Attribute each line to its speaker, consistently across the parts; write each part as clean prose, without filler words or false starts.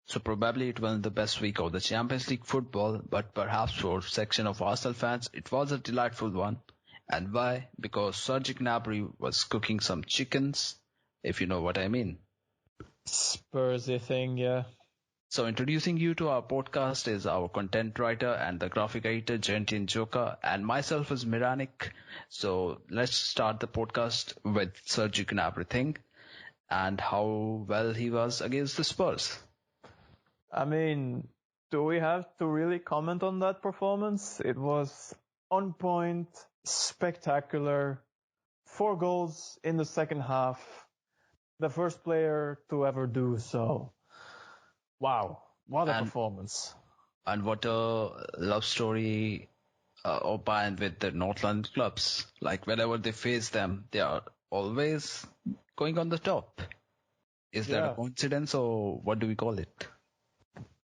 Speaker 1: So probably it wasn't the best week of the Champions League football, but perhaps for a section of Arsenal fans, it was a delightful one. And why? Because Serge Gnabry was cooking some chickens, if you know what I mean.
Speaker 2: Spursy thing, yeah.
Speaker 1: So introducing you to our podcast is our content writer and the graphic editor, Gentian Joca, and myself is Miranic. So let's start the podcast with Serge Gnabry thing and how well he was against the Spurs.
Speaker 2: I mean, do we have to really comment on that performance? It was on point, spectacular, 4 goals in the second half. The first player to ever do so. Wow, what a performance.
Speaker 1: And what a love story opined with the North London clubs. Like whenever they face them, they are always going on the top. Is that a coincidence or what do we call it?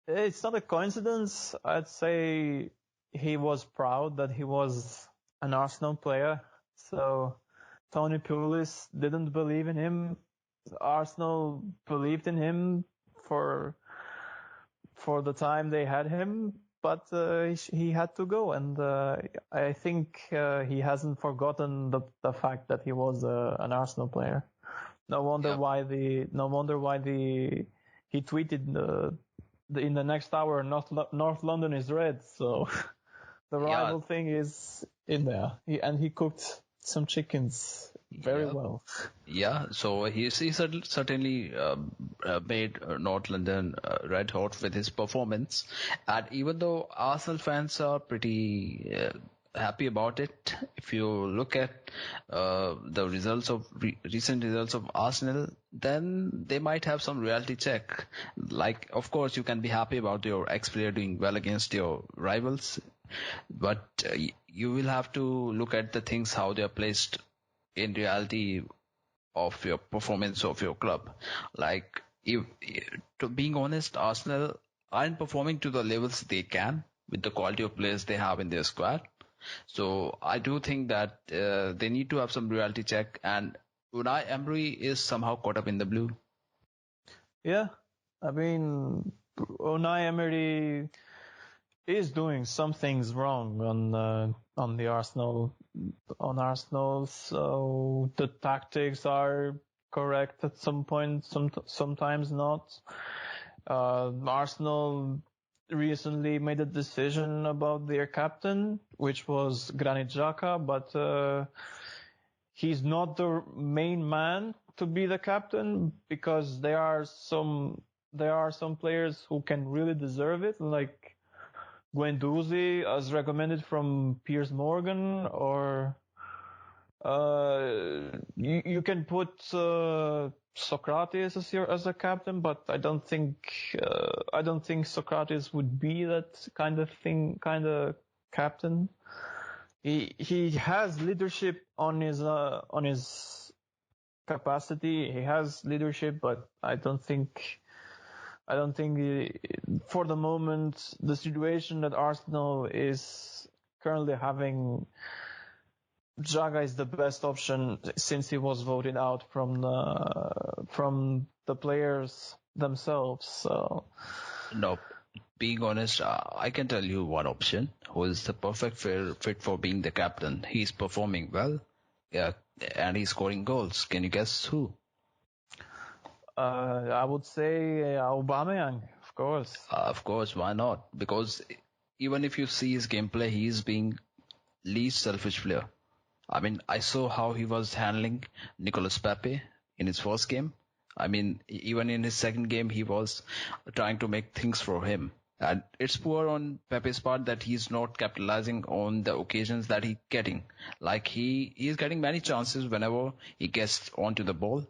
Speaker 2: It's not a coincidence. I'd say he was proud that he was an Arsenal player. So Tony Pulis didn't believe in him. Arsenal believed in him for the time they had him, but he had to go, and I think he hasn't forgotten the fact that he was an Arsenal player. No wonder why he tweeted in the next hour North London is red, so the rival thing is in there. He cooked some chickens very well.
Speaker 1: Yeah, so he certainly made North London red hot with his performance. And even though Arsenal fans are pretty happy about it, if you look at the results of recent results of Arsenal, then they might have some reality check. Like, of course, you can be happy about your ex-player doing well against your rivals, but you will have to look at the things how they are placed in reality of your performance of your club. Like, to being honest, Arsenal aren't performing to the levels they can with the quality of players they have in their squad. So I do think that they need to have some reality check, and Unai Emery is somehow caught up in the blue.
Speaker 2: Yeah, I mean, Unai Emery is doing some things wrong on Arsenal. So the tactics are correct at some point, sometimes not. Arsenal recently made a decision about their captain, which was Granit Xhaka, but he's not the main man to be the captain, because there are some players who can really deserve it, like Guendouzi, as recommended from Piers Morgan, or you can put Socrates as a captain, but I don't think Socrates would be that kind of captain. He has leadership on his capacity. He has leadership, but I don't think for the moment, the situation that Arsenal is currently having, Joca is the best option since he was voted out from the players themselves. So,
Speaker 1: no, being honest, I can tell you one option who is the perfect fit for being the captain. He's performing well, and he's scoring goals. Can you guess who?
Speaker 2: I would say Aubameyang, of course.
Speaker 1: Of course, why not? Because even if you see his gameplay, he's being least selfish player. I mean, I saw how he was handling Nicolas Pepe in his first game. I mean, even in his second game, he was trying to make things for him. And it's poor on Pepe's part that he's not capitalizing on the occasions that he's getting. Like he is getting many chances whenever he gets onto the ball.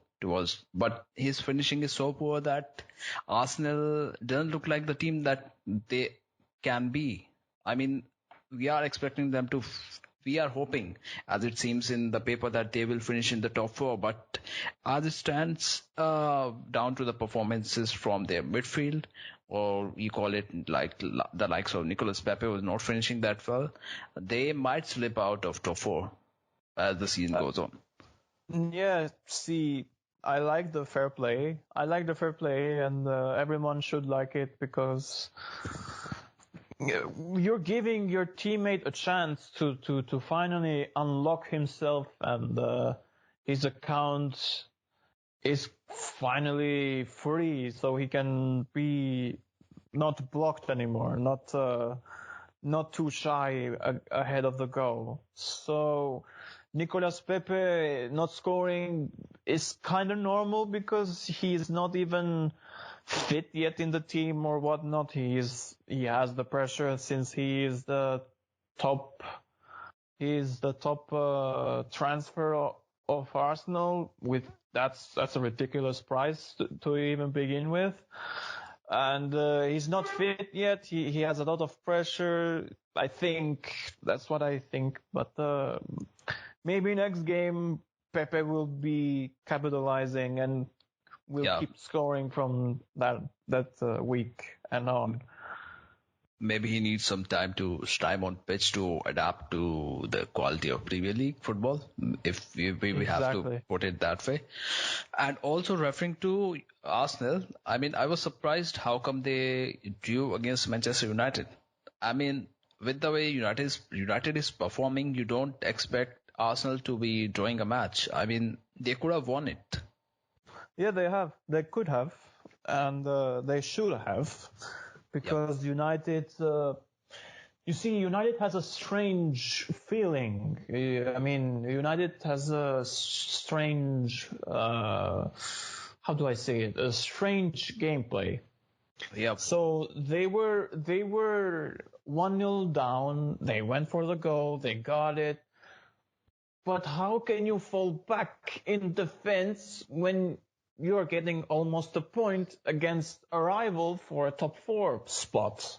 Speaker 1: But his finishing is so poor that Arsenal doesn't look like the team that they can be. I mean, we are expecting them to. We are hoping, as it seems in the paper, that they will finish in the top 4. But as it stands, down to the performances from their midfield, or you call it like the likes of Nicolas Pepe was not finishing that well, they might slip out of top 4 as the season goes on.
Speaker 2: Yeah, see, I like the fair play. I like the fair play, and everyone should like it because you're giving your teammate a chance to finally unlock himself, and his account is finally free, so he can be not blocked anymore, not too shy ahead of the goal. So Nicolas Pepe not scoring is kind of normal because he's not even fit yet in the team or whatnot. He has the pressure since he is the top transfer of Arsenal. With that's a ridiculous price to even begin with. And he's not fit yet. He has a lot of pressure. I think that's what I think. But maybe next game Pepe will be capitalizing and will keep scoring from that week and on.
Speaker 1: Maybe he needs some time on pitch to adapt to the quality of Premier League football, if we have to put it that way. And also referring to Arsenal, I mean, I was surprised how come they drew against Manchester United. I mean, with the way United is performing, you don't expect Arsenal to be drawing a match. I mean, they could have won it.
Speaker 2: Yeah, they have. They could have, and they should have. Because United, you see, United has a strange feeling. I mean, United has a strange, how do I say it? A strange gameplay.
Speaker 1: Yeah.
Speaker 2: So they were 1-0 down. They went for the goal. They got it. But how can you fall back in defense when you're getting almost a point against a rival for a top 4 spot?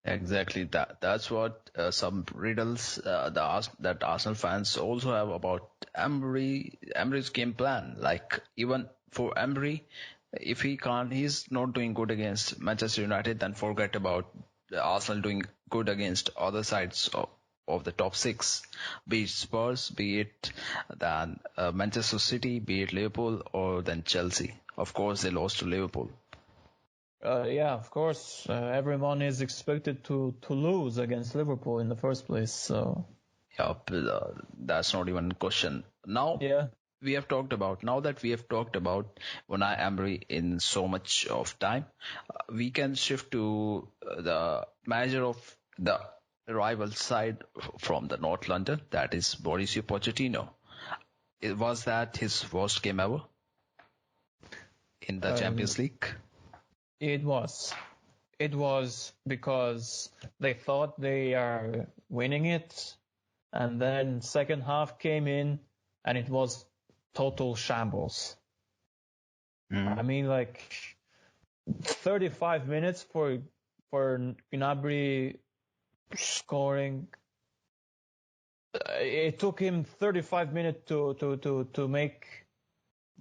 Speaker 1: Exactly. That's what some riddles that Arsenal fans also have about Emery's game plan. Like, even for Emery, if he's not doing good against Manchester United, then forget about Arsenal doing good against other sides of the top 6, be it Spurs, be it then Manchester City, be it Liverpool, or then Chelsea. Of course, they lost to Liverpool.
Speaker 2: Yeah, of course. Everyone is expected to lose against Liverpool in the first place. So
Speaker 1: yeah, that's not even a question. Now we have talked about Unai Emery in so much of time, we can shift to the manager of the rival side from the North London, that is Mauricio Pochettino. Was that his worst game ever in the Champions League?
Speaker 2: It was because they thought they are winning it, and then second half came in and it was total shambles. I mean, like 35 minutes for Gnabry scoring. It took him 35 minutes to make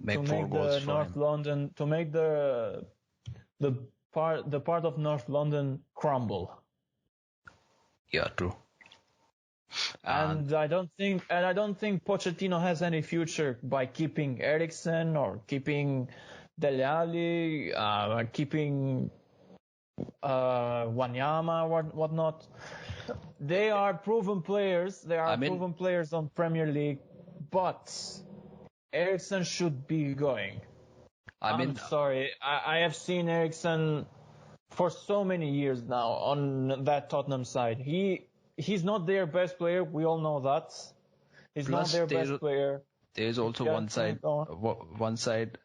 Speaker 1: 4 goals
Speaker 2: the North London, to make the part of North London crumble.
Speaker 1: Yeah, true.
Speaker 2: And I don't think Pochettino has any future by keeping Eriksen or keeping Dele Alli, keeping Wanyama, whatnot. They are proven players. Proven players on Premier League, but Eriksen should be going. I'm sorry. I have seen Eriksen for so many years now on that Tottenham side. He's not their best player. We all know that. He's not their best player.
Speaker 1: There is also one side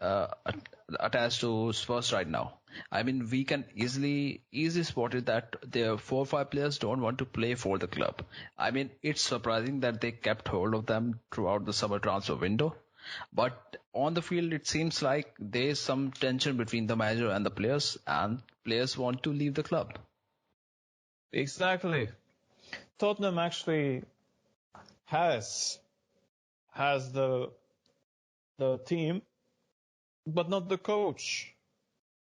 Speaker 1: attached to Spurs right now. I mean, we can easily spot it that their 4 or 5 players don't want to play for the club. I mean, it's surprising that they kept hold of them throughout the summer transfer window. But on the field, it seems like there is some tension between the manager and players want to leave the club.
Speaker 2: Exactly. Tottenham actually has the team, but not the coach.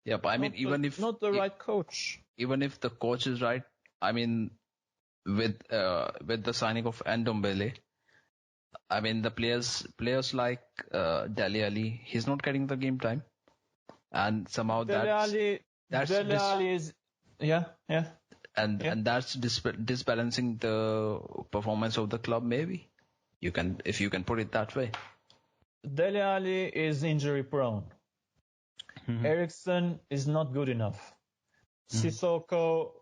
Speaker 1: Yeah, but I mean,
Speaker 2: not the right coach.
Speaker 1: Even if the coach is right, I mean, with the signing of Ndombele, I mean, the players like Dele Alli, he's not getting the game time, and somehow
Speaker 2: Dele Alli,
Speaker 1: that's
Speaker 2: Dele Alli is, yeah, yeah.
Speaker 1: and that's disbalancing the performance of the club. Maybe if you can put it that way.
Speaker 2: Dele Alli is injury prone. Ericsson is not good enough. Sissoko,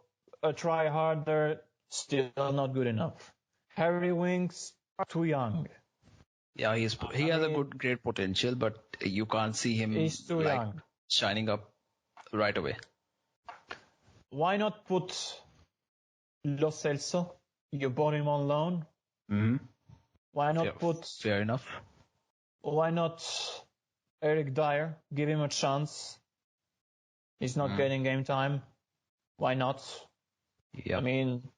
Speaker 2: a try harder, still not good enough. Harry Winks, too young.
Speaker 1: Yeah, he has a great potential, but you can't see him
Speaker 2: He's too young.
Speaker 1: shining up right away.
Speaker 2: Why not put Lo Celso? You bought him on loan. Why not
Speaker 1: Fair enough.
Speaker 2: Why not Eric Dyer? Give him a chance. He's not getting game time. Why not?
Speaker 1: Yeah.
Speaker 2: I mean,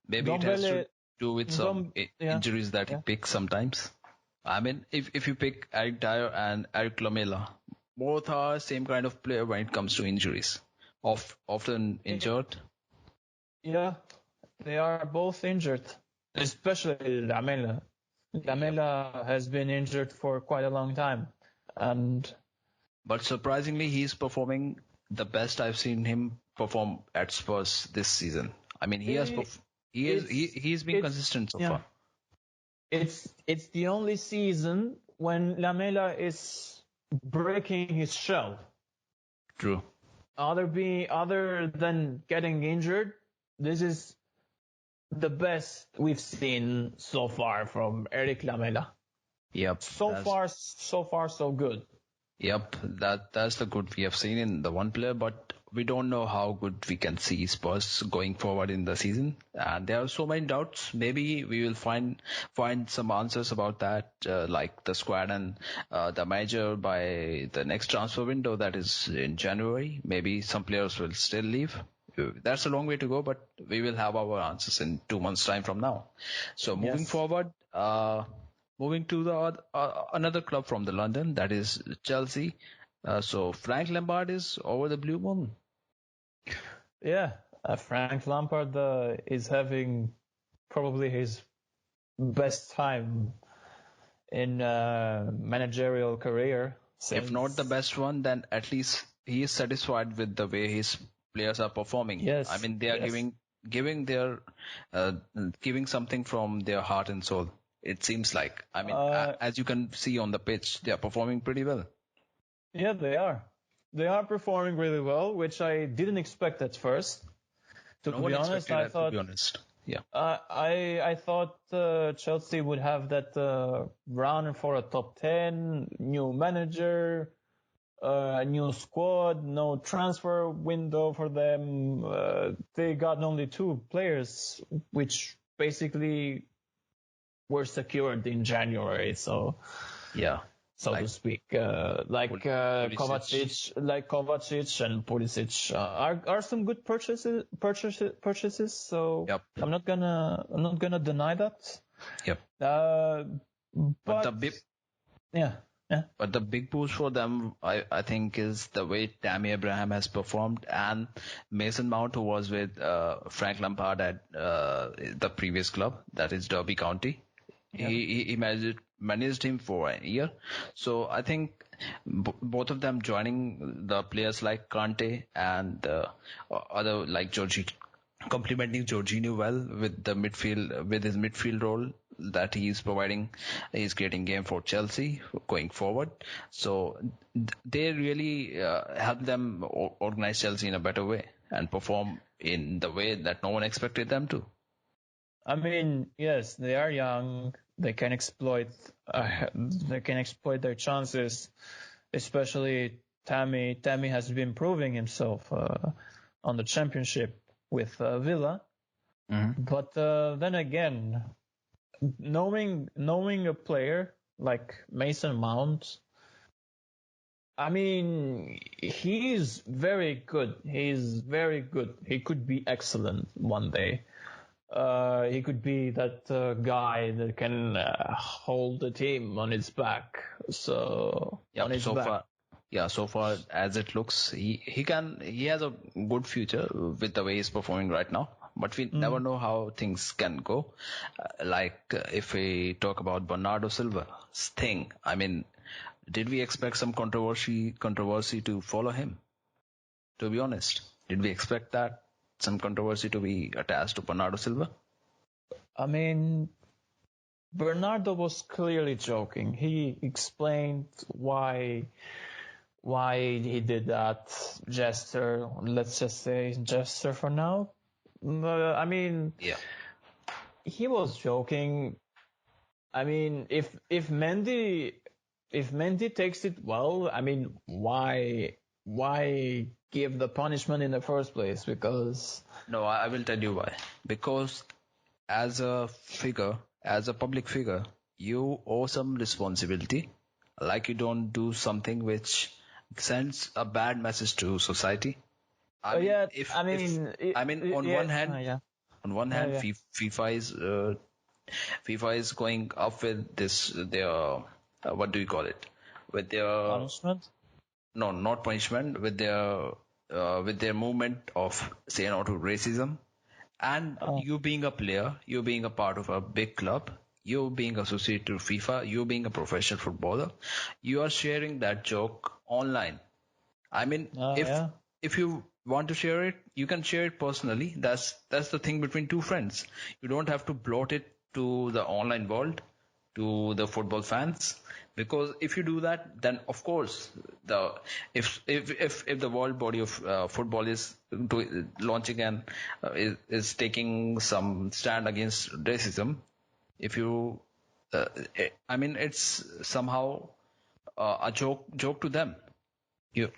Speaker 1: maybe it has to do with some injuries that he picks sometimes. I mean, if you pick Eric Dyer and Eric Lamela, both are same kind of player when it comes to injuries. Often injured.
Speaker 2: Yeah, they are both injured, especially Lamela. Lamela has been injured for quite a long time, but
Speaker 1: surprisingly, he's performing the best I've seen him perform at Spurs this season. I mean, he's been consistent so far.
Speaker 2: It's the only season when Lamela is breaking his shell.
Speaker 1: True.
Speaker 2: Other than getting injured, this is the best we've seen so far from Eric Lamela.
Speaker 1: Yep.
Speaker 2: So far, so good.
Speaker 1: Yep, that's the good we have seen in the one player, but we don't know how good we can see Spurs going forward in the season. And there are so many doubts. Maybe we will find some answers about that, like the squad and the manager by the next transfer window, that is in January. Maybe some players will still leave. That's a long way to go, but we will have our answers in 2 months' time from now. So moving forward, moving to the another club from the London, that is Chelsea. So Frank Lampard is over the blue moon.
Speaker 2: Yeah, Frank Lampard is having probably his best time in managerial career.
Speaker 1: If not the best one, then at least he is satisfied with the way his players are performing.
Speaker 2: Yes,
Speaker 1: I mean, they are giving something from their heart and soul. It seems like. I mean, as you can see on the pitch, they are performing pretty well.
Speaker 2: Yeah, they are. They are performing really well, which I didn't expect at first. To be honest, I thought.
Speaker 1: Yeah.
Speaker 2: I thought Chelsea would have that run for a top 10, new manager, a new squad, no transfer window for them. They got only 2 players, which basically were secured in January. So
Speaker 1: yeah.
Speaker 2: To speak, Kovacic and Pulisic are some good purchases. So
Speaker 1: yep.
Speaker 2: I'm not gonna deny that.
Speaker 1: Yep.
Speaker 2: But
Speaker 1: the big boost for them, I think, is the way Tammy Abraham has performed, and Mason Mount, who was with Frank Lampard at the previous club, that is Derby County. Yeah. He managed him for a year. So I think both of them joining the players like Conte and other like Jorginho, complementing Jorginho well with the midfield, with his midfield role that he's providing. He's creating game for Chelsea going forward. So they really help them organize Chelsea in a better way and perform in the way that no one expected them to.
Speaker 2: I mean, yes, they are young. They can exploit their chances, especially Tammy. Tammy has been proving himself on the Championship with Villa.
Speaker 1: Mm-hmm.
Speaker 2: But then again, knowing a player like Mason Mount, I mean, he's very good. He's very good. He could be excellent one day. He could be that guy that can hold the team on his back. So
Speaker 1: far as it looks, he has a good future with the way he's performing right now. but we never know how things can go. If we talk about Bernardo Silva's thing, I mean, did we expect some controversy to follow him? To be honest, did we expect that some controversy to be attached to Bernardo Silva?
Speaker 2: I mean, Bernardo was clearly joking. He explained why he did that gesture. Let's just say gesture for now. I mean,
Speaker 1: Yeah.
Speaker 2: He was joking. I mean, if Mendy takes it well, I mean, why give the punishment in the first place? Because
Speaker 1: No, I will tell you why. Because as a public figure, you owe some responsibility. Like you don't do something which sends a bad message to society. On one hand, FIFA is going up with their what do you call it? With their
Speaker 2: punishment?
Speaker 1: No, not punishment. With their movement of say no to racism, and you being a player, you being a part of a big club, you being associated to FIFA, you being a professional footballer, you are sharing that joke online. I mean, if you want to share it, you can share it personally. That's the thing between two friends. You don't have to bloat it to the online world, to the football fans, because if you do that, then of course if the world body of football is launching and is taking some stand against racism, if you I mean, it's somehow a joke to them. You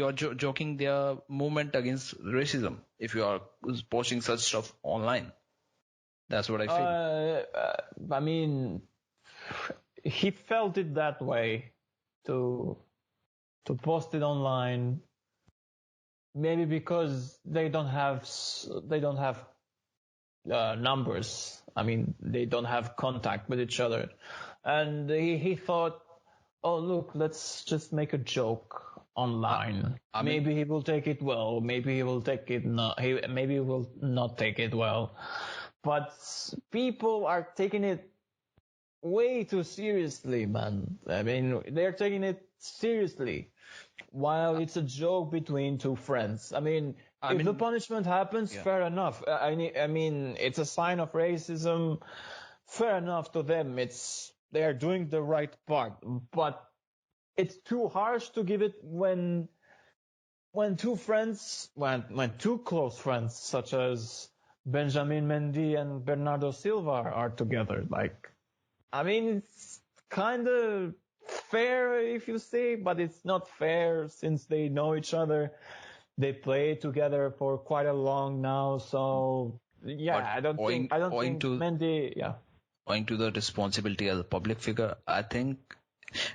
Speaker 1: are joking their movement against racism if you are posting such stuff online. That's what I feel.
Speaker 2: I mean, he felt it that way to post it online. Maybe because they don't have numbers. I mean, they don't have contact with each other, and he thought, oh look, let's just make a joke online. Maybe he will take it well. Maybe he will take it not. Maybe he will not take it well. But people are taking it way too seriously, man. I mean, they're taking it seriously, while it's a joke between two friends. I mean, if the punishment happens, fair enough. I mean, it's a sign of racism. Fair enough to them. They're doing the right part, but it's too harsh to give it when two close friends such as Benjamin Mendy and Bernardo Silva are together. Like, I mean, it's kind of fair if you say, but it's not fair since they know each other. They play together for quite a long now, so yeah, but I don't think Mendy, yeah.
Speaker 1: Owing to the responsibility as a public figure, I think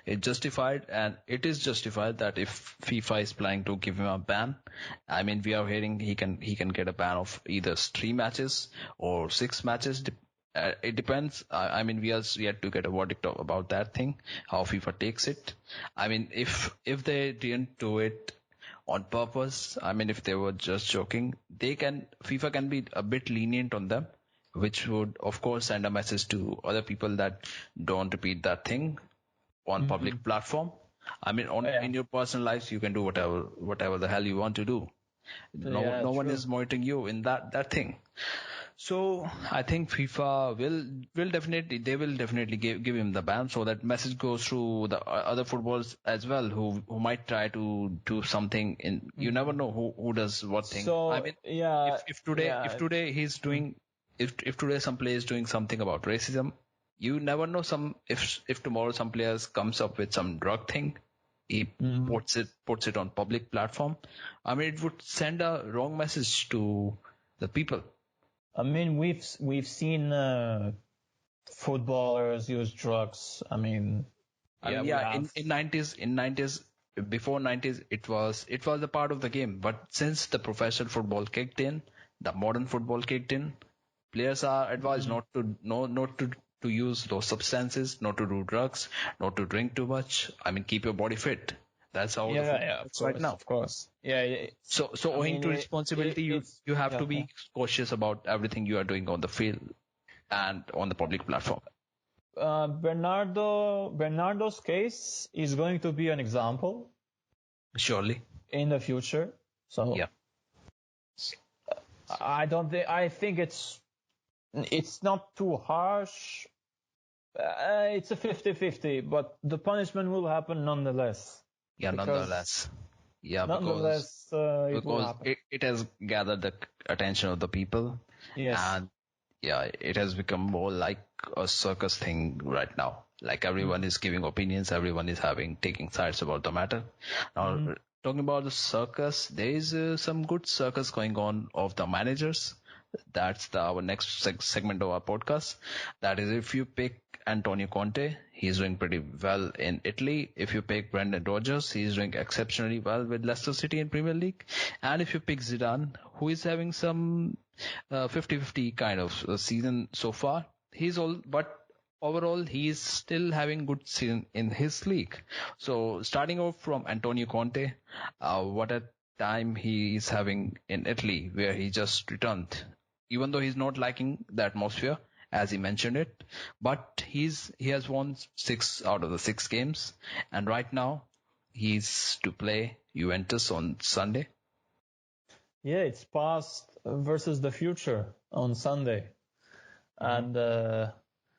Speaker 1: it is justified that if FIFA is planning to give him a ban, I mean, we are hearing he can get a ban of either 3 matches or 6 matches. It depends. I mean, we are yet to get a verdict about that thing, how FIFA takes it. I mean, if they didn't do it on purpose, I mean, if they were just joking, FIFA can be a bit lenient on them, which would of course send a message to other people that don't repeat that thing on public platform. I mean, in your personal lives, you can do whatever the hell you want to do. No one is monitoring you in that thing. So I think FIFA will definitely give him the ban, so that message goes through the other footballers as well, who might try to do something. You never know who does what thing.
Speaker 2: So,
Speaker 1: I mean, if today some player is doing something about racism, you never know if tomorrow some players comes up with some drug thing, he puts it on public platform. I mean, it would send a wrong message to the people.
Speaker 2: I mean, we've seen footballers use drugs. I mean,
Speaker 1: in 90s, before 90s, it was a part of the game. But since the professional football kicked in, the modern football kicked in, players are advised not to use those substances, not to do drugs, not to drink too much. I mean, keep your body fit. That's how the
Speaker 2: Yeah,
Speaker 1: football
Speaker 2: yeah, of
Speaker 1: works right
Speaker 2: course,
Speaker 1: now.
Speaker 2: of course. Yeah,
Speaker 1: So
Speaker 2: I
Speaker 1: owing
Speaker 2: mean,
Speaker 1: to responsibility, you have
Speaker 2: yeah,
Speaker 1: to
Speaker 2: yeah.
Speaker 1: be cautious about everything you are doing on the field and on the public platform.
Speaker 2: Bernardo's case is going to be an example
Speaker 1: Surely.
Speaker 2: in the future. So
Speaker 1: Yeah.
Speaker 2: I think it's not too harsh. It's a 50-50, but the punishment will happen nonetheless.
Speaker 1: Yeah,
Speaker 2: Because
Speaker 1: nonetheless. Yeah,
Speaker 2: nonetheless, it will happen.
Speaker 1: it has gathered the attention of the people,
Speaker 2: Yes.
Speaker 1: and yeah, it has become more like a circus thing right now. Like everyone is giving opinions, everyone is taking sides about the matter. Now, talking about the circus, there is some good circus going on of the managers. That's our next segment of our podcast. That is, if you pick Antonio Conte, he's doing pretty well in Italy. If you pick Brendan Rodgers, he's doing exceptionally well with Leicester City in Premier League. And if you pick Zidane, who is having some 50-50 kind of season so far, but overall he's still having good season in his league. So starting off from Antonio Conte, what a time he is having in Italy, where he just returned, even though he's not liking the atmosphere as he mentioned it, but he has won 6 out of the 6 games, and right now he's to play Juventus on Sunday.
Speaker 2: Yeah, it's past versus the future on Sunday. And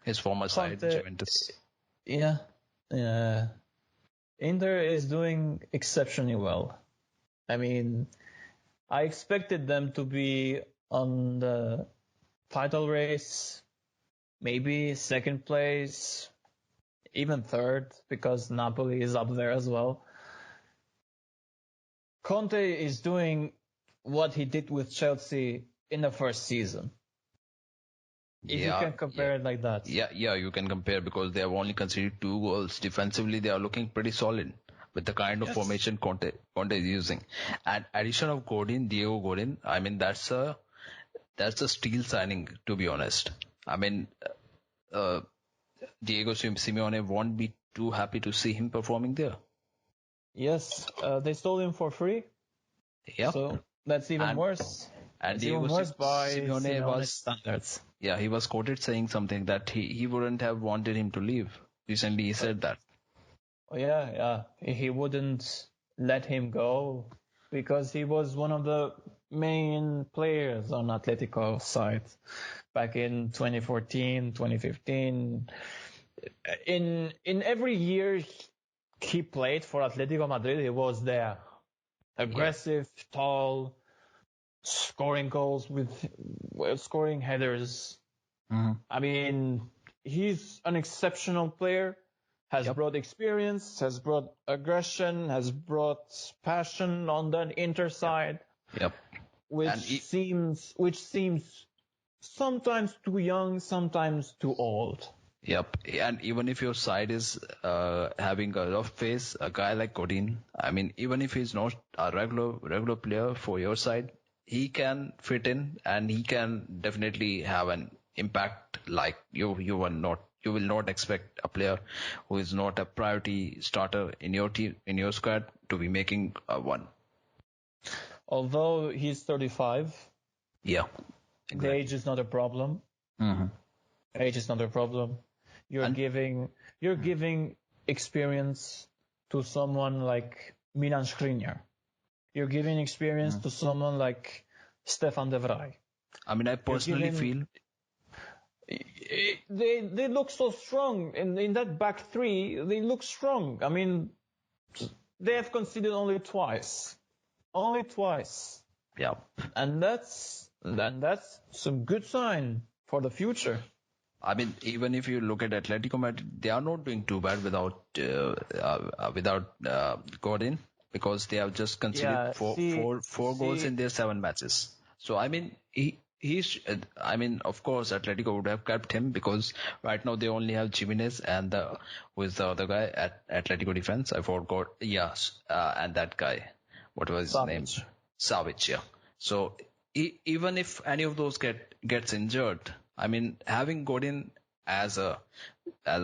Speaker 1: His former side,
Speaker 2: Conte,
Speaker 1: Juventus.
Speaker 2: yeah, Inter is doing exceptionally well. I mean, I expected them to be on the title race, maybe second place, even third, because Napoli is up there as well. Conte is doing what he did with Chelsea in the first season. If you can compare it like that.
Speaker 1: Yeah, you can compare, because they have only conceded 2 goals. Defensively, they are looking pretty solid with the kind of formation Conte is using. And addition of Diego Godin, I mean, that's a steal signing, to be honest. I mean, Diego Simeone won't be too happy to see him performing there.
Speaker 2: Yes, they sold him for free.
Speaker 1: Yeah.
Speaker 2: So that's even worse.
Speaker 1: And Diego
Speaker 2: Simeone standards.
Speaker 1: Yeah, he was quoted saying something that he wouldn't have wanted him to leave. Recently, he said that.
Speaker 2: Oh, yeah. He wouldn't let him go because he was one of the main players on Atletico's side back in 2014, 2015. In every year he played for Atletico Madrid, he was there. Aggressive, tall, scoring goals scoring headers. I mean, he's an exceptional player, has brought experience, has brought aggression, has brought passion on the Inter side. Which seems sometimes too young, sometimes too old.
Speaker 1: Yep, and even if your side is having a rough phase, a guy like Godin, I mean, even if he's not a regular player for your side, he can fit in and he can definitely have an impact like you will not expect a player who is not a priority starter in your team, in your squad, to be making one.
Speaker 2: Although he's 35.
Speaker 1: Yeah.
Speaker 2: Exactly. The age is not a problem. Age is not a problem. You're giving experience to someone like Milan Skriniar. You're giving experience to someone like Stefan de Vrij.
Speaker 1: I mean, I personally feel
Speaker 2: they look so strong in that back three. They look strong. I mean, they have conceded only twice.
Speaker 1: Yeah.
Speaker 2: And that's some good sign for the future.
Speaker 1: I mean, even if you look at Atletico Madrid, they are not doing too bad without Godin, because they have just conceded four goals in their 7 matches. So I mean, of course, Atletico would have kept him, because right now they only have Jimenez and who is the other guy at Atletico defense? I forgot. Yes, and that guy, what was his name? Savic. Yeah. So even if any of those gets injured, I mean, having Godin as a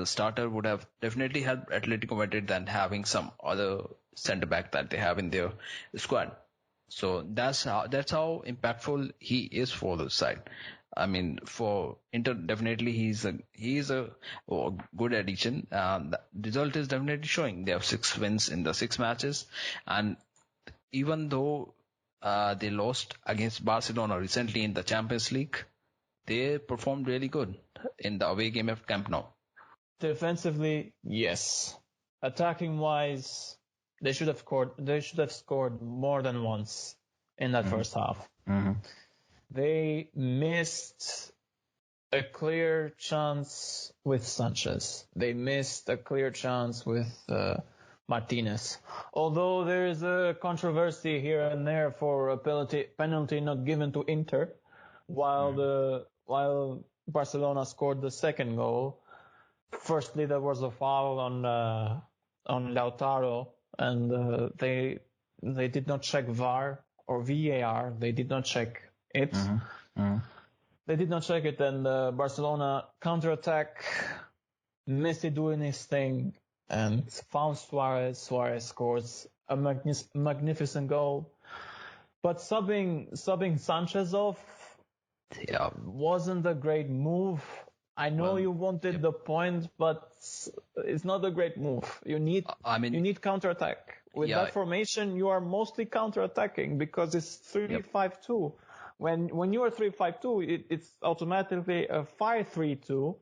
Speaker 1: starter would have definitely helped Atletico Madrid than having some other centre back that they have in their squad. So that's how impactful he is for the side. I mean, for Inter, definitely he's a good addition. The result is definitely showing. They have 6 wins in the 6 matches, and even though they lost against Barcelona recently in the Champions League, they performed really good in the away game at Camp Nou.
Speaker 2: Defensively, yes. Attacking wise, they should have scored. They should have scored more than once in that first half.
Speaker 1: Mm-hmm.
Speaker 2: They missed a clear chance with Sanchez. They missed a clear chance with Martinez. Although there is a controversy here and there for a penalty not given to Inter, while Barcelona scored the second goal. Firstly, there was a foul on Lautaro, and they did not check VAR or VAR. They did not check it. They did not check it, and Barcelona counterattack. Messi doing his thing, and found Suarez. Suarez scores a magnificent goal. But subbing Sanchez off wasn't a great move. I know you wanted the point, but it's not a great move. You need counterattack. With that formation, you are mostly counterattacking because it's 3-5-2. When you are 3-5-2, it's automatically a 5-3-2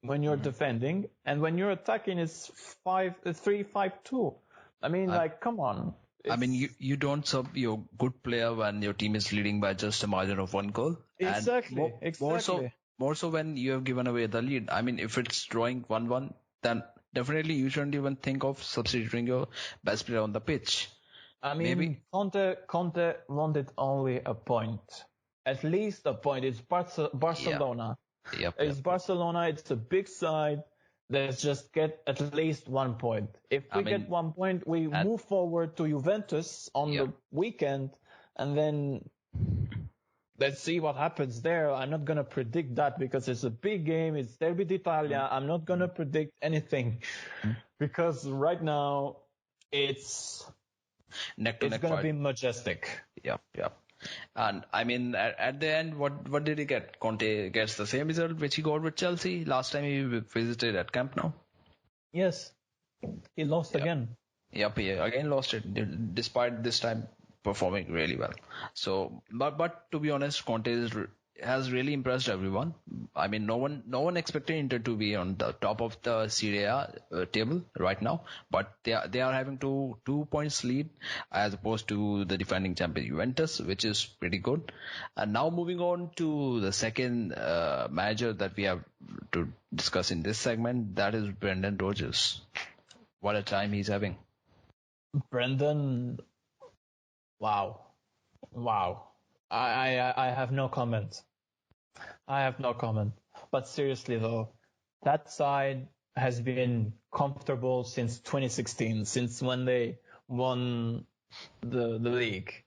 Speaker 2: when you're defending, and when you're attacking, it's 3-5-2. I mean, come on.
Speaker 1: I mean, you don't sub your good player when your team is leading by just a margin of 1 goal.
Speaker 2: Exactly.
Speaker 1: More so when you have given away the lead. I mean, if it's drawing 1-1, then definitely you shouldn't even think of substituting your best player on the pitch.
Speaker 2: I mean, Conte wanted only a point. At least a point. It's Barcelona. It's Barcelona. It's a big side. Let's just get at least 1 point. If we get 1 point, we move forward to Juventus on the weekend, and then let's see what happens there. I'm not going to predict that because it's a big game. It's Derby d'Italia. I'm not going to predict anything because right now it's going to be majestic.
Speaker 1: Yeah. And I mean, at the end, what did he get? Conte gets the same result which he got with Chelsea last time he visited at Camp Nou.
Speaker 2: Yes, he lost again.
Speaker 1: Yep, he again lost it, despite this time performing really well. So, but to be honest, Conte has really impressed everyone. I mean, no one expected Inter to be on the top of the Serie A table right now, but they are having 2 points lead as opposed to the defending champion Juventus, which is pretty good. And now moving on to the second manager that we have to discuss in this segment, that is Brendan Rodgers. What a time he's having.
Speaker 2: Brendan, wow. I have no comment. But seriously though, that side has been comfortable since 2016, since when they won the league.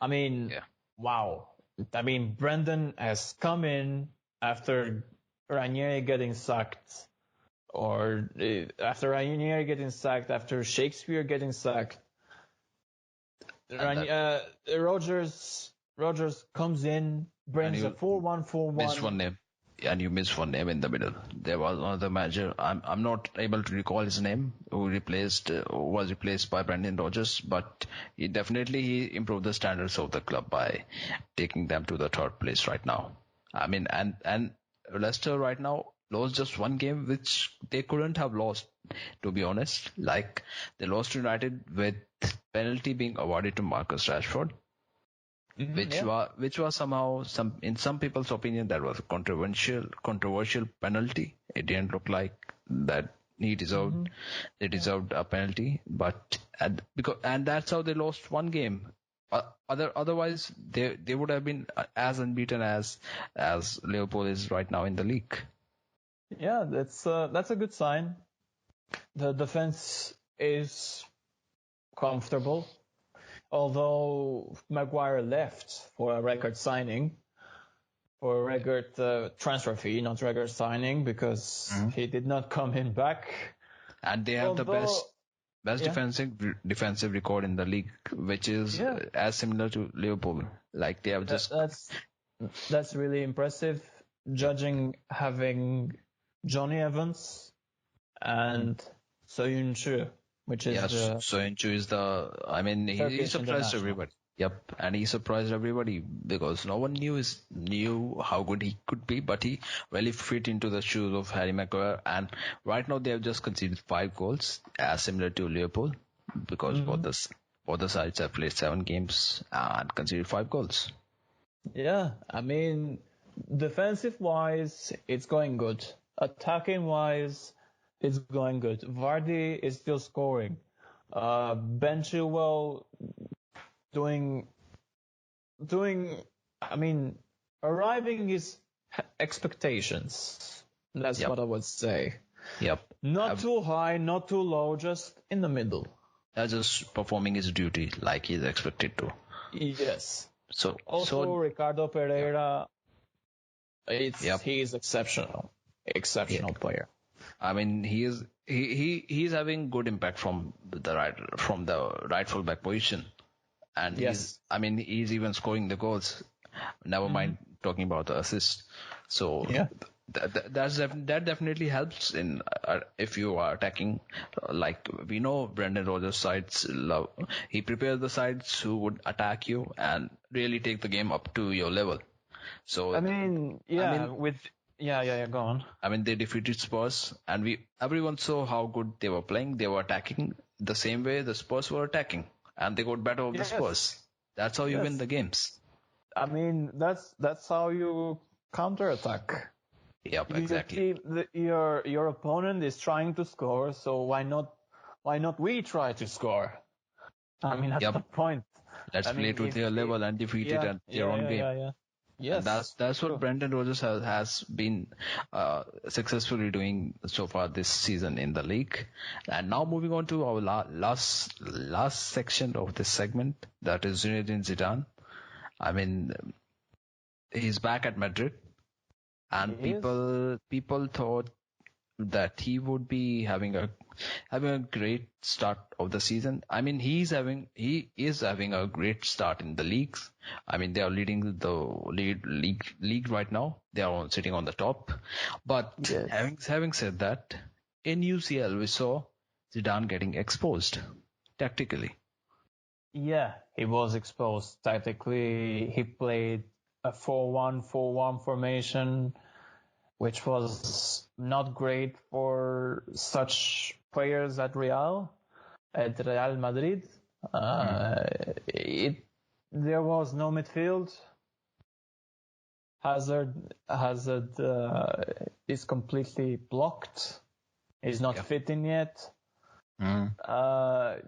Speaker 2: I mean, wow. I mean, Brendan has come in after Ranieri getting sacked, or after Ranieri getting sacked, after Shakespeare getting sacked. Rodgers comes in, brings a 4-1-4-1.
Speaker 1: Missed one name. And you missed one name in the middle. There was another manager. I'm not able to recall his name who was replaced by Brendan Rodgers, but he improved the standards of the club by taking them to the 3rd place right now. I mean, and Leicester right now lost just one game which they couldn't have lost, to be honest. Like, they lost to United with penalty being awarded to Marcus Rashford. Which was somehow in some people's opinion that was a controversial penalty. It didn't look like that they deserved a penalty, but and that's how they lost one game. Otherwise they would have been as unbeaten as Liverpool is right now in the league.
Speaker 2: Yeah, that's a good sign. The defense is comfortable. Although Maguire left for a record signing, for a record transfer fee, not record signing, because he did not come in back.
Speaker 1: And they have the best
Speaker 2: Yeah.
Speaker 1: defensive record in the league, which is as similar to Liverpool. Like they have just
Speaker 2: That's really impressive, judging having Johnny Evans and Soyun Chu, which is the
Speaker 1: So Inchu is the. I mean, he
Speaker 2: Turkish
Speaker 1: surprised
Speaker 2: international.
Speaker 1: everybody. Yep, and he surprised everybody because no one knew how good he could be, but he really fit into the shoes of Harry Maguire. And right now they have just conceded 5 goals, as similar to Liverpool, because both the sides have played 7 games and conceded 5 goals.
Speaker 2: Yeah, I mean, defensive wise, it's going good. Attacking wise, it's going good. Vardy is still scoring. Ben Chilwell doing. I mean, arriving his expectations. That's what I would say.
Speaker 1: Yep.
Speaker 2: Not too high, not too low, just in the middle.
Speaker 1: Just performing his duty like he's expected to.
Speaker 2: Yes.
Speaker 1: So
Speaker 2: Ricardo Pereira, he is exceptional player.
Speaker 1: I mean, he's having good impact from the right full back position, and he's even scoring the goals. Never mind talking about the assist. So that definitely helps in if you are attacking. Like we know, Brendan Rodgers' sides he prepares the sides who would attack you and really take the game up to your level. So
Speaker 2: go on.
Speaker 1: I mean, they defeated Spurs, and everyone saw how good they were playing. They were attacking the same way the Spurs were attacking, and they got better of the Spurs. That's how you win the games.
Speaker 2: I mean, that's how you counterattack.
Speaker 1: Yep, exactly.
Speaker 2: Your opponent is trying to score, so why not we try to score? I mean, that's the point.
Speaker 1: Let's play to their level and defeat it at their own game.
Speaker 2: Yeah. Yes,
Speaker 1: and that's what Brendan Rodgers has been successfully doing so far this season in the league. And now moving on to our last section of this segment, that is Zinedine Zidane. I mean, he's back at Madrid, and people thought that he would be having a great start of the season. I mean, he is having a great start in the leagues. I mean, they are leading the league right now. They are sitting on the top. But having said that, in UCL we saw Zidane getting exposed tactically.
Speaker 2: Yeah, he was exposed tactically. He played a 4-1-4-1 formation, which was not great for such players at Real Madrid. There was no midfield. Hazard is completely blocked. He's not fitting yet. I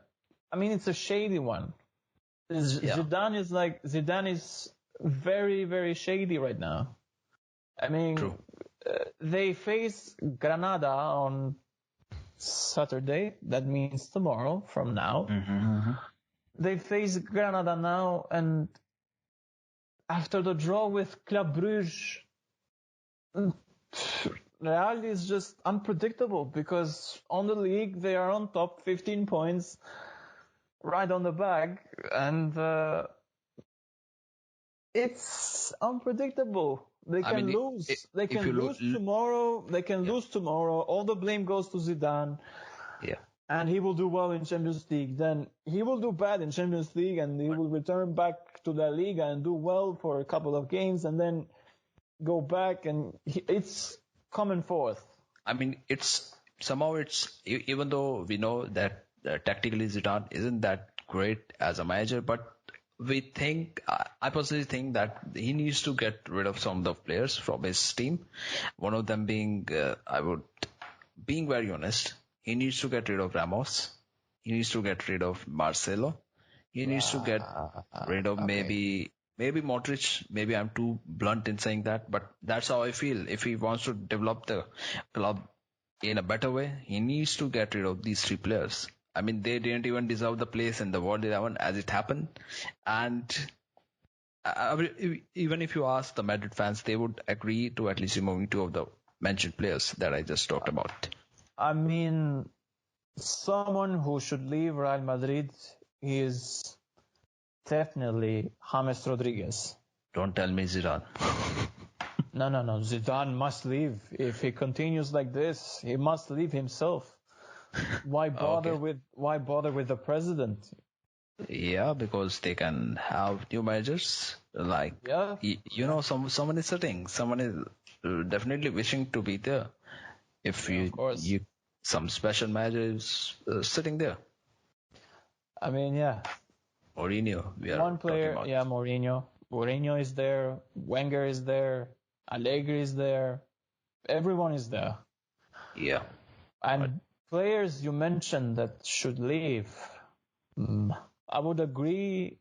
Speaker 2: mean, it's a shady one. Zidane is very, very shady right now. I mean, they face Granada on Saturday. That means tomorrow from now. They face Granada now, and after the draw with Club Brugge, Real is just unpredictable because on the league they are on top, 15 points, right on the bag, and it's unpredictable. They can lose. They can lose tomorrow. They can lose tomorrow. All the blame goes to Zidane.
Speaker 1: Yeah.
Speaker 2: And he will do well in Champions League. Then he will do bad in Champions League, and he will return back to La Liga and do well for a couple of games, and then go back, and it's coming forth. I mean,
Speaker 1: it's even though we know that tactically Zidane isn't that great as a manager, but I personally think that he needs to get rid of some of the players from his team. One of them being, being very honest, he needs to get rid of Ramos. He needs to get rid of Marcelo. He needs to get rid of maybe Modric. Maybe I'm too blunt in saying that, but that's how I feel. If he wants to develop the club in a better way, he needs to get rid of these 3 players. I mean, they didn't even deserve the place in the World 11 as it happened. And even if you ask the Madrid fans, they would agree to at least removing 2 of the mentioned players that I just talked about.
Speaker 2: I mean, someone who should leave Real Madrid is definitely James Rodriguez.
Speaker 1: Don't tell me Zidane.
Speaker 2: No. Zidane must leave. If he continues like this, he must leave himself. Why bother with the president?
Speaker 1: Yeah, because they can have new managers. Like,
Speaker 2: Yeah,
Speaker 1: someone is sitting. Someone is definitely wishing to be there. If
Speaker 2: of course.
Speaker 1: some special manager is sitting there.
Speaker 2: I mean, yeah.
Speaker 1: Mourinho, we are
Speaker 2: One player,
Speaker 1: talking about.
Speaker 2: yeah, Mourinho. Mourinho is there. Wenger is there. Allegri is there. Everyone is there.
Speaker 1: Yeah.
Speaker 2: And players you mentioned that should leave. I would agree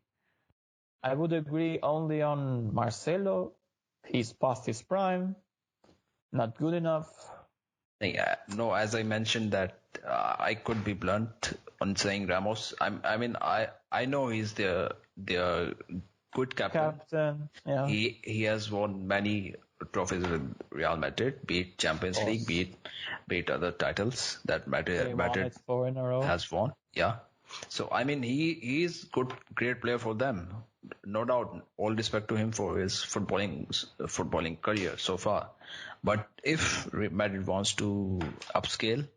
Speaker 2: only on Marcelo. He's past his prime. Not good enough.
Speaker 1: Yeah, no, as I mentioned that I could be blunt on saying Ramos. I know he's the good captain.
Speaker 2: Yeah.
Speaker 1: He has won many trophies with Real Madrid, be it Champions League, be it other titles that Madrid
Speaker 2: 4 in a row.
Speaker 1: has won. Yeah. So he is great player for them, no doubt. All respect to him for his footballing career so far. But if Madrid wants to upscale,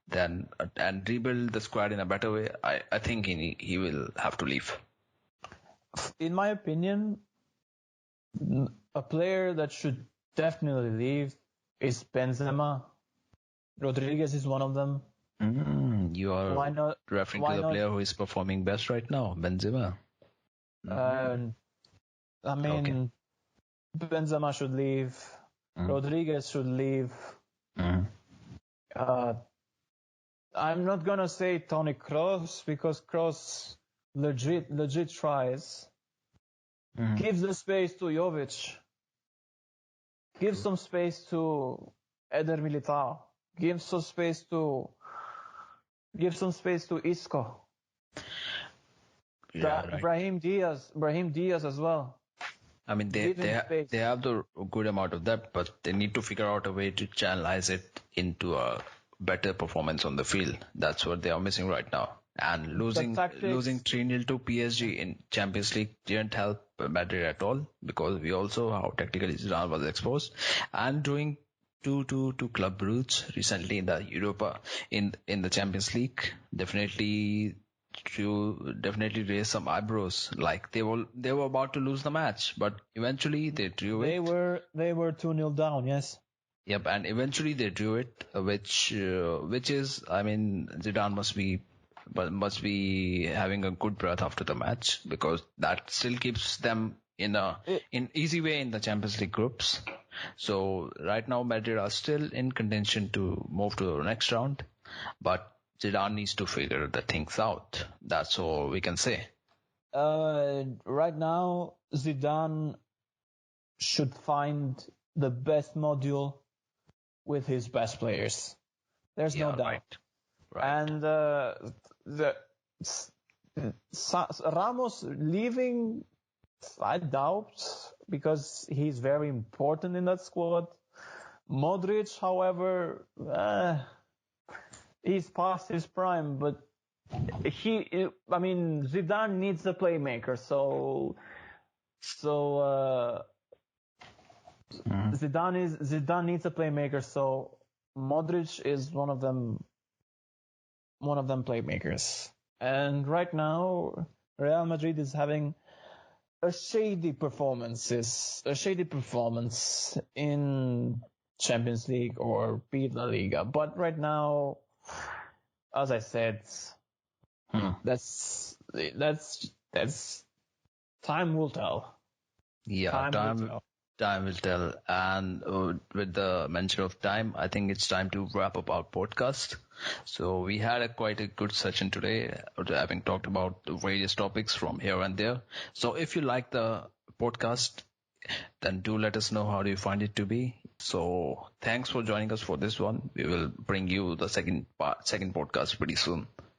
Speaker 1: then and rebuild the squad in a better way, I think he will have to leave.
Speaker 2: In my opinion, a player that should definitely leave is Benzema. Rodriguez is one of them.
Speaker 1: You are referring to the player who is performing best right now, Benzema.
Speaker 2: Benzema should leave. Rodriguez should leave. I'm not gonna say Toni Kroos because Kroos legit tries. Give the space to Jovic. Give some space to Eder Militao. Give some space to Isco.
Speaker 1: Yeah, right.
Speaker 2: Brahim Diaz as well.
Speaker 1: I mean, they have the good amount of depth, but they need to figure out a way to channelize it into a better performance on the field. That's what they are missing right now. And losing 3-0 to PSG in Champions League didn't help Madrid at all, because we also how tactically Zidane was exposed, and doing two club routes recently in the Europa in the Champions League definitely raise some eyebrows. Like they were about to lose the match, but eventually they drew it.
Speaker 2: They were 2-0 down, yes.
Speaker 1: Yep, and eventually they drew it, which is, I mean, Zidane must be having a good breath after the match, because that still keeps them in easy way in the Champions League groups. So right now Madrid are still in contention to move to the next round, but Zidane needs to figure the things out. That's all we can say.
Speaker 2: Right now Zidane should find the best module with his best players. There's no doubt. Right. And Ramos leaving, I doubt, because he's very important in that squad. Modric, however, he's past his prime, but Zidane needs a playmaker, so Zidane needs a playmaker, so Modric is one of them playmakers. And right now Real Madrid is having a shady performance in Champions League or beat LaLiga. But right now, as I said, that's time will tell.
Speaker 1: Yeah, time will tell. And with the mention of time, I think it's time to wrap up our podcast. So we had quite a good session today, having talked about various topics from here and there. So if you like the podcast, then do let us know how do you find it to be. So thanks for joining us for this one. We will bring you the second podcast pretty soon.